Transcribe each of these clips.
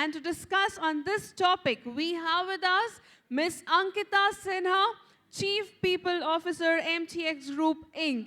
And to discuss on this topic, we have with us Ms. Ankita Sinha, Chief People Officer, MTX Group, Inc.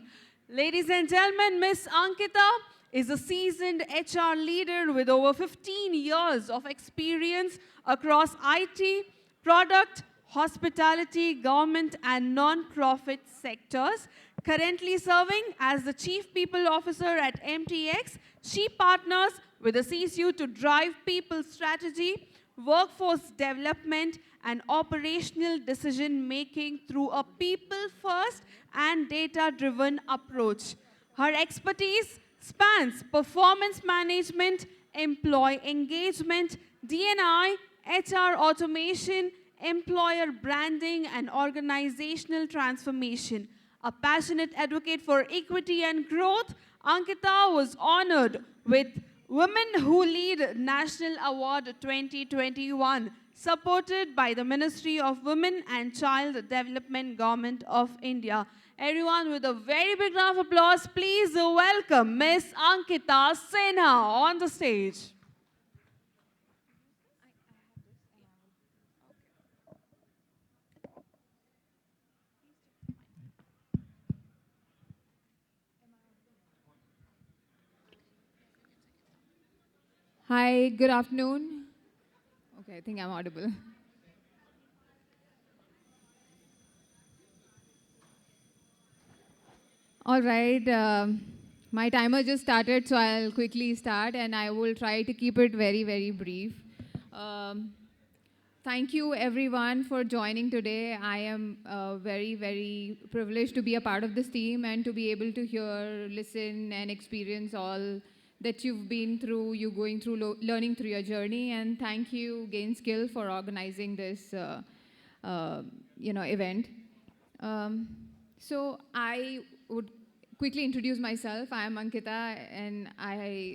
Ladies and gentlemen, Ms. Ankita is a seasoned HR leader with over 15 years of experience across IT, product, hospitality, government, and non-profit sectors. Currently serving as the Chief People Officer at MTX, she partners with the CSU to drive people strategy, workforce development, and operational decision-making through a people-first and data-driven approach. Her expertise spans performance management, employee engagement, D&I, HR automation, employer branding, and organizational transformation. A passionate advocate for equity and growth, Ankita was honored with Women Who Lead National Award 2021, supported by the Ministry of Women and Child Development, Government of India. Everyone, with a very big round of applause, please welcome Ms. Ankita Sinha on the stage. Hi, good afternoon. Okay, I think I'm audible. All right, my timer just started, so I'll quickly start and I will try to keep it very, very brief. Thank you everyone for joining today. I am very, very privileged to be a part of this team and to be able to hear, listen, and experience all that you've been through, you going through, learning through your journey. And thank you, Gainskill, for organizing this event. So I would quickly introduce myself. I am Ankita, and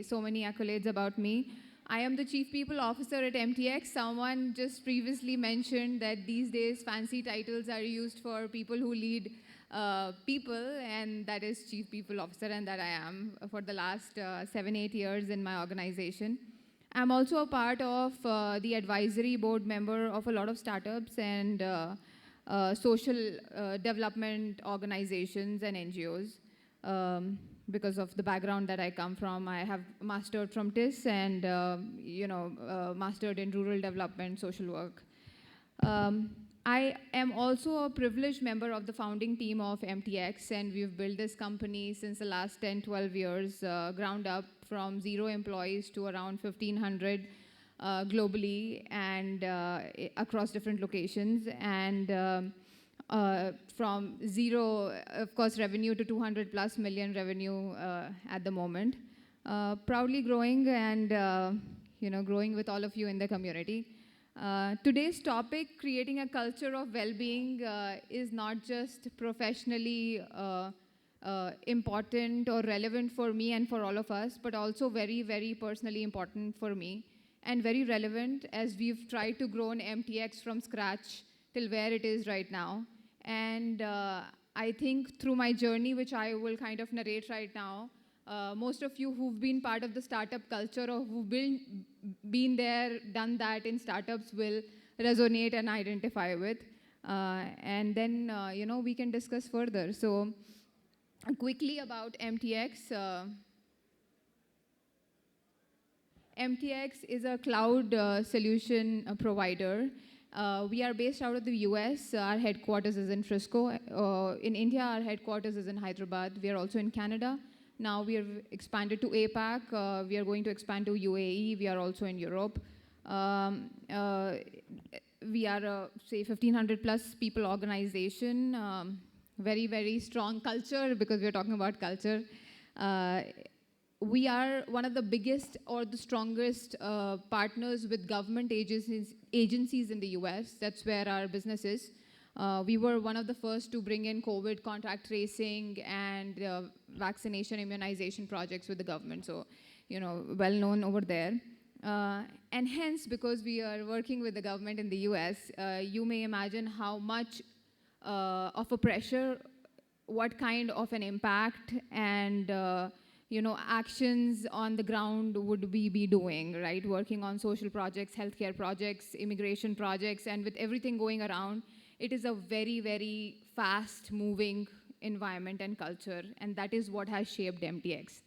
so many accolades about me. I am the Chief People Officer at MTX. Someone just previously mentioned that these days fancy titles are used for people who lead people, and that is Chief People Officer, and that I am for the last 7-8 years in my organization. I'm also a part of the advisory board member of a lot of startups and social development organizations and NGOs. Because of the background that I come from, I have mastered from TIS and mastered in rural development, social work. I am also a privileged member of the founding team of MTX, and we've built this company since the last 10-12 years, ground up from 0 employees to around 1,500 globally and across different locations. And from 0, of course, revenue to 200 plus million revenue at the moment. Proudly growing and growing with all of you in the community. Today's topic, creating a culture of well-being, is not just professionally important or relevant for me and for all of us, but also very, very personally important for me and very relevant as we've tried to grow an MTX from scratch till where it is right now. And I think through my journey, which I will kind of narrate right now, most of you who've been part of the startup culture or who've been there, done that in startups will resonate and identify with. And then, we can discuss further. So quickly about MTX. MTX is a cloud solution provider. We are based out of the US. Our headquarters is in Frisco. In India, our headquarters is in Hyderabad. We are also in Canada. Now we have expanded to APAC. We are going to expand to UAE. We are also in Europe. We are a, say, 1,500 plus people organization. Very, very strong culture because we're talking about culture. We are one of the biggest or the strongest partners with government agencies in the US. That's where our business is. We were one of the first to bring in COVID contact tracing and vaccination immunization projects with the government. So, well known over there. And hence, because we are working with the government in the US, you may imagine how much of a pressure, what kind of an impact and actions on the ground would we be doing, right? Working on social projects, healthcare projects, immigration projects, and with everything going around, it is a very, very fast moving environment and culture, and that is what has shaped MTX.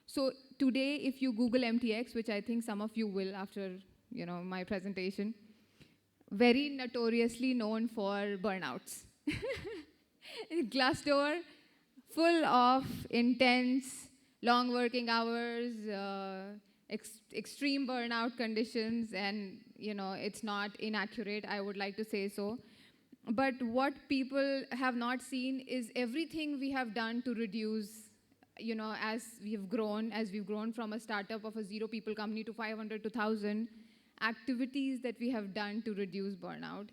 So today, if you Google MTX, which I think some of you will after my presentation, very notoriously known for burnouts. Glassdoor, full of intense, long working hours, extreme burnout conditions, and it's not inaccurate, I would like to say so. But what people have not seen is everything we have done to reduce, as we've grown from a startup of a 0 people company to 500 to 1,000, activities that we have done to reduce burnout.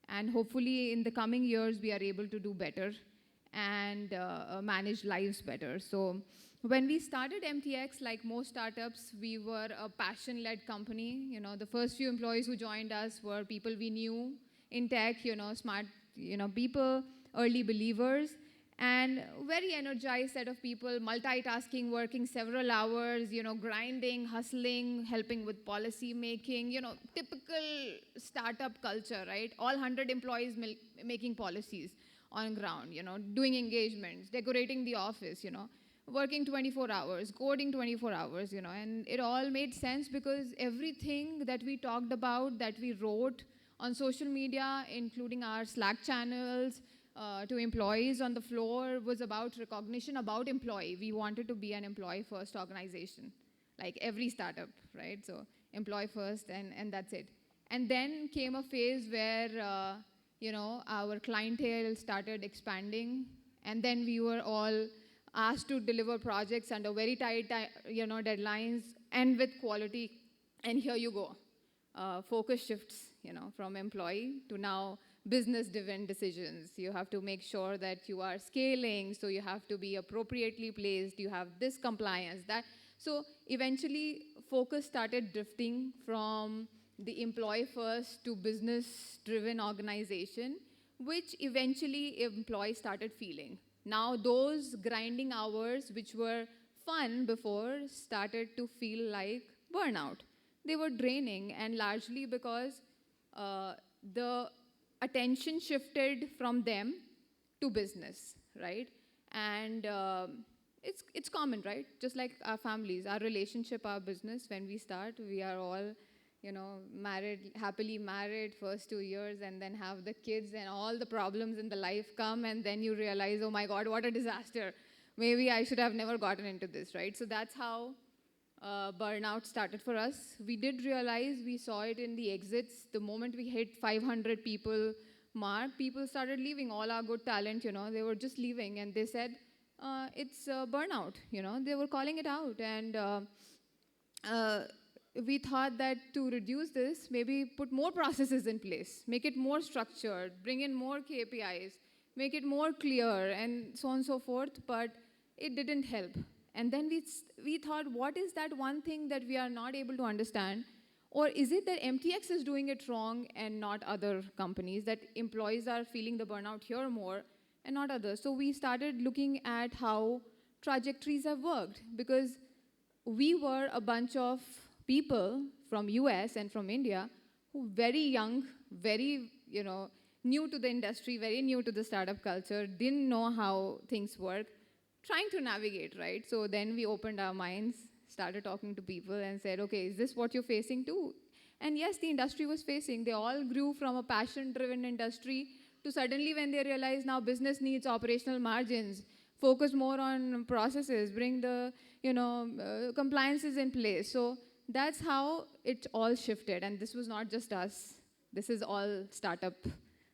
And hopefully in the coming years, we are able to do better and manage lives better. So when we started MTX, like most startups, we were a passion-led company. The first few employees who joined us were people we knew in tech, smart, people, early believers, and very energized set of people, multitasking, working several hours, grinding, hustling, helping with policy making, typical startup culture, right? All 100 employees making policies on ground, doing engagements, decorating the office, working 24 hours, coding 24 hours, and it all made sense because everything that we talked about, that we wrote on social media, including our Slack channels, to employees on the floor, was about recognition about employee. We wanted to be an employee-first organization, like every startup, right? So employee first, and that's it. And then came a phase where, our clientele started expanding, and then we were all asked to deliver projects under very tight, deadlines and with quality. And here you go. Focus shifts, from employee to now business-driven decisions. You have to make sure that you are scaling, so you have to be appropriately placed. You have this compliance, that. So eventually, focus started drifting from the employee-first to business-driven organization, which eventually employees started feeling. Now those grinding hours, which were fun before, started to feel like burnout. They were draining, and largely because the attention shifted from them to business, right? And it's common, right? Just like our families, our relationship, our business, when we start, we are all, married, happily married first 2 years, and then have the kids, and all the problems in the life come, and then you realize, oh my God, what a disaster. Maybe I should have never gotten into this, right? So that's how burnout started for us. We did realize, we saw it in the exits. The moment we hit 500 people mark, people started leaving. All our good talent, they were just leaving, and they said, it's burnout, they were calling it out. And we thought that to reduce this, maybe put more processes in place, make it more structured, bring in more KPIs, make it more clear, and so on and so forth, but it didn't help. And then we thought, what is that one thing that we are not able to understand? Or is it that MTX is doing it wrong and not other companies, that employees are feeling the burnout here more and not others? So we started looking at how trajectories have worked, because we were a bunch of people from US and from India who very young, very, new to the industry, very new to the startup culture, didn't know how things work, trying to navigate, right? So then we opened our minds, started talking to people and said, okay, is this what you're facing too? And yes, the industry was facing. They all grew from a passion-driven industry to suddenly when they realized now business needs operational margins, focus more on processes, bring the, compliances in place. So that's how it all shifted. And this was not just us. This is all startup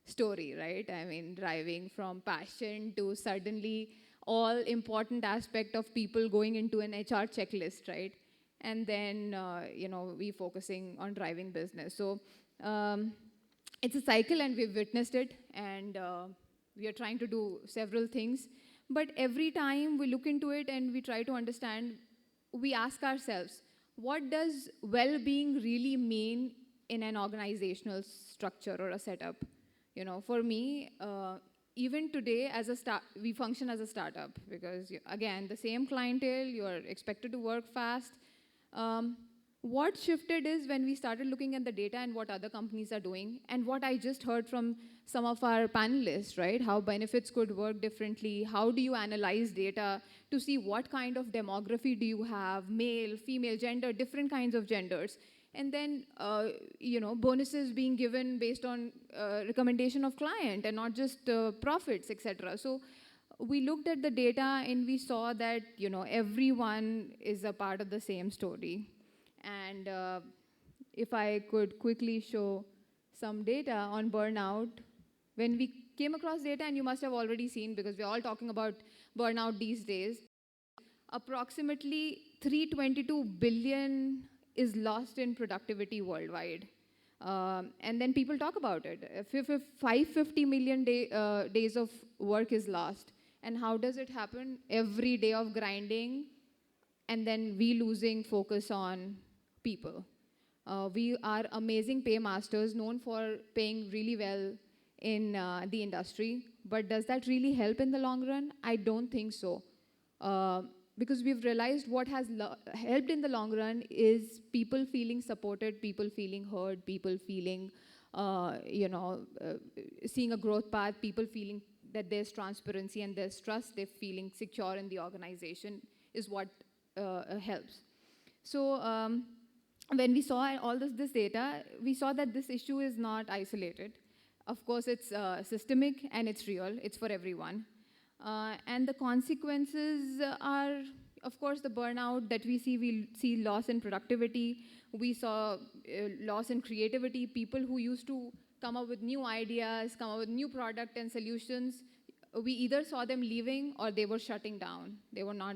story, right? I mean, driving from passion to suddenly all important aspect of people going into an HR checklist, right? And then, we focusing on driving business. So it's a cycle, and we've witnessed it, and we are trying to do several things. But every time we look into it and we try to understand, we ask ourselves, what does well-being really mean in an organizational structure or a setup? For me, even today, we function as a startup because, again, the same clientele, you're expected to work fast. Um, what shifted is when we started looking at the data and what other companies are doing, and what I just heard from some of our panelists, right? How benefits could work differently. How do you analyze data to see what kind of demography do you have, male, female, gender, different kinds of genders. And then, bonuses being given based on recommendation of client and not just profits, etc. So we looked at the data and we saw that, everyone is a part of the same story. And if I could quickly show some data on burnout, when we came across data, and you must have already seen because we're all talking about burnout these days, approximately 322 billion is lost in productivity worldwide. And then people talk about it. 550 million days of work is lost. And how does it happen? Every day of grinding, and then we losing focus on people. We are amazing paymasters, known for paying really well in the industry. But does that really help in the long run? I don't think so. Because we've realized what has helped in the long run is people feeling supported, people feeling heard, people feeling, seeing a growth path, people feeling that there's transparency and there's trust, they're feeling secure in the organization is what helps. So when we saw all this data, we saw that this issue is not isolated. Of course, it's systemic and it's real, it's for everyone. And the consequences are, of course, the burnout that we see loss in productivity. We saw loss in creativity. People who used to come up with new ideas, come up with new product and solutions, we either saw them leaving or they were shutting down. They were not,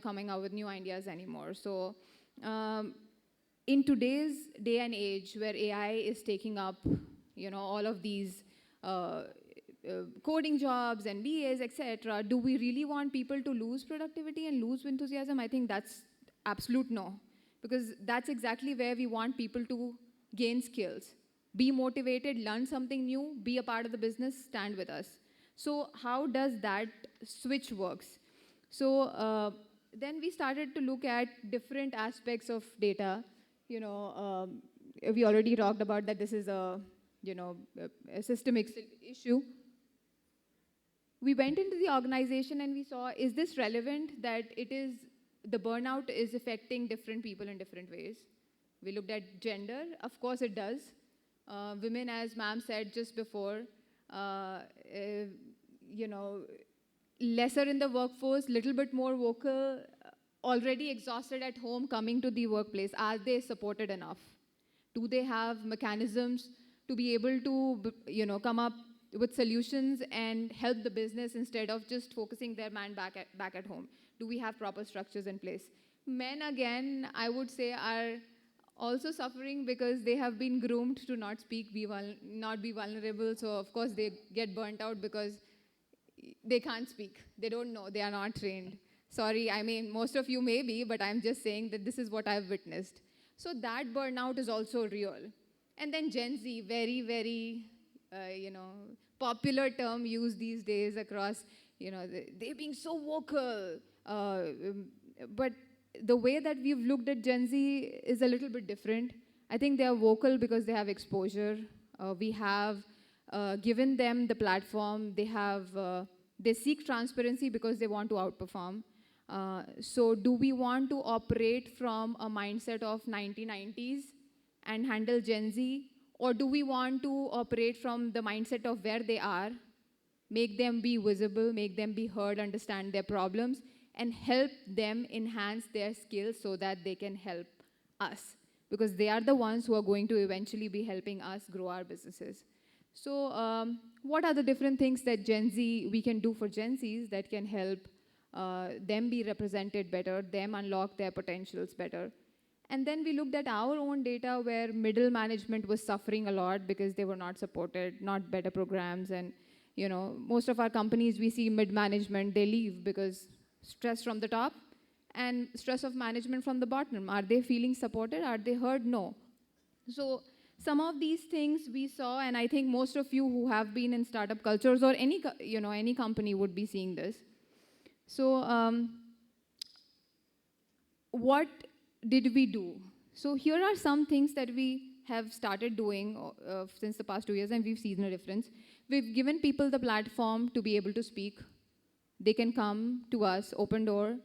coming up with new ideas anymore. So in today's day and age where AI is taking up, all of these coding jobs and BAs, etc., do we really want people to lose productivity and lose enthusiasm? I think that's absolute no, because that's exactly where we want people to gain skills, be motivated, learn something new, be a part of the business, stand with us. So how does that switch works? So then we started to look at different aspects of data. We already talked about that this is a systemic issue. We went into the organization and we saw, is this relevant that the burnout is affecting different people in different ways? We looked at gender. Of course it does. Women, as ma'am said just before, lesser in the workforce, little bit more vocal, already exhausted at home, coming to the workplace. Are they supported enough? Do they have mechanisms to be able to, come up with solutions and help the business instead of just focusing their man back at home? Do we have proper structures in place? Men, again, I would say, are also suffering because they have been groomed to not speak, not be vulnerable. So, of course, they get burnt out because they can't speak. They don't know. They are not trained. Sorry, I mean, most of you may be, but I'm just saying that this is what I've witnessed. So that burnout is also real. And then Gen Z, very, very, popular term used these days across, they being so vocal. But the way that we've looked at Gen Z is a little bit different. I think they are vocal because they have exposure. We have given them the platform. They seek transparency because they want to outperform. So do we want to operate from a mindset of 1990s and handle Gen Z? Or do we want to operate from the mindset of where they are, make them be visible, make them be heard, understand their problems, and help them enhance their skills so that they can help us? Because they are the ones who are going to eventually be helping us grow our businesses. So what are the different things that we can do for Gen Zs that can help them be represented better, them unlock their potentials better? And then we looked at our own data where middle management was suffering a lot because they were not supported, not better programs. And most of our companies, we see mid-management, they leave because stress from the top and stress of management from the bottom. Are they feeling supported? Are they heard? No. So Some of these things we saw, and I think most of you who have been in startup cultures or any company would be seeing this. So what did we do? So here are some things that we have started doing since the past 2 years, and we've seen a difference. We've given people the platform to be able to speak. They can come to us, open door,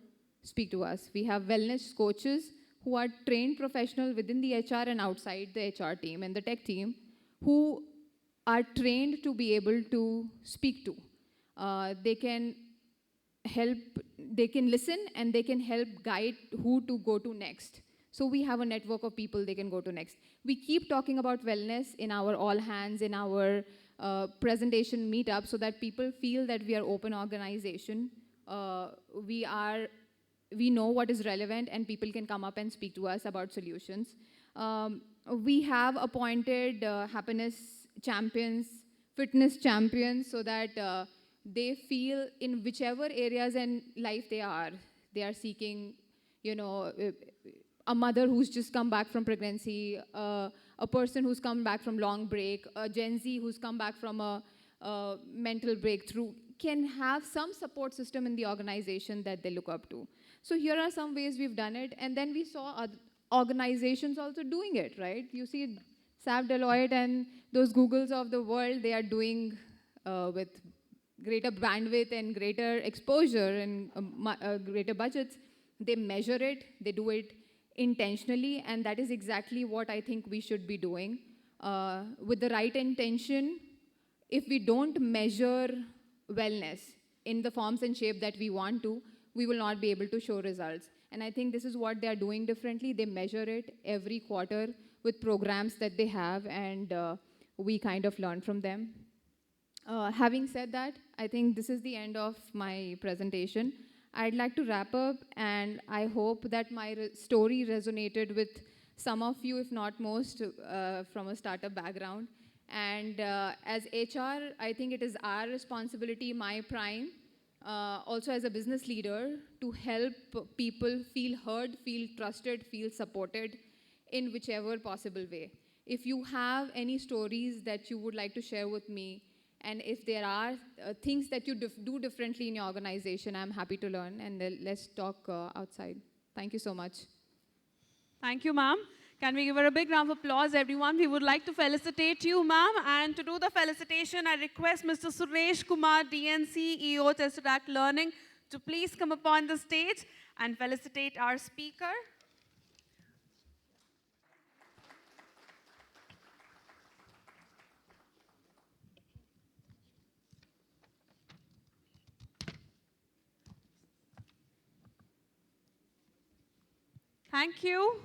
speak to us. We have wellness coaches who are trained professional within the HR and outside the HR team and the tech team who are trained to be able to speak to. They can help, they can listen, and they can help guide who to go to next. So we have a network of people they can go to next. We keep talking about wellness in our all hands, in our presentation meetup, so that people feel that we are open organization. We know what is relevant, and people can come up and speak to us about solutions. We have appointed happiness champions, fitness champions, so that they feel in whichever areas in life they are seeking, a mother who's just come back from pregnancy, a person who's come back from long break, a Gen Z who's come back from a mental breakthrough, can have some support system in the organization that they look up to. So here are some ways we've done it, and then we saw other organizations also doing it, right? You see SAP, Deloitte, and those Googles of the world, they are doing with greater bandwidth and greater exposure and greater budgets. They measure it, they do it intentionally, and that is exactly what I think we should be doing. With the right intention, if we don't measure wellness in the forms and shape that we want to, we will not be able to show results. And I think this is what they are doing differently. They measure it every quarter with programs that they have, and we kind of learn from them. Having said that, I think this is the end of my presentation. I'd like to wrap up, and I hope that my story resonated with some of you, if not most, from a startup background. And as HR, I think it is our responsibility, my prime, also as a business leader, to help people feel heard, feel trusted, feel supported in whichever possible way. If you have any stories that you would like to share with me, and if there are things that you do differently in your organization, I'm happy to learn, and let's talk outside. Thank you so much. Thank you, ma'am. Can we give her a big round of applause, everyone? We would like to felicitate you, ma'am. And to do the felicitation, I request Mr. Suresh Kumar, DNC, EO, Tesseract Learning, to please come upon the stage and felicitate our speaker. Thank you.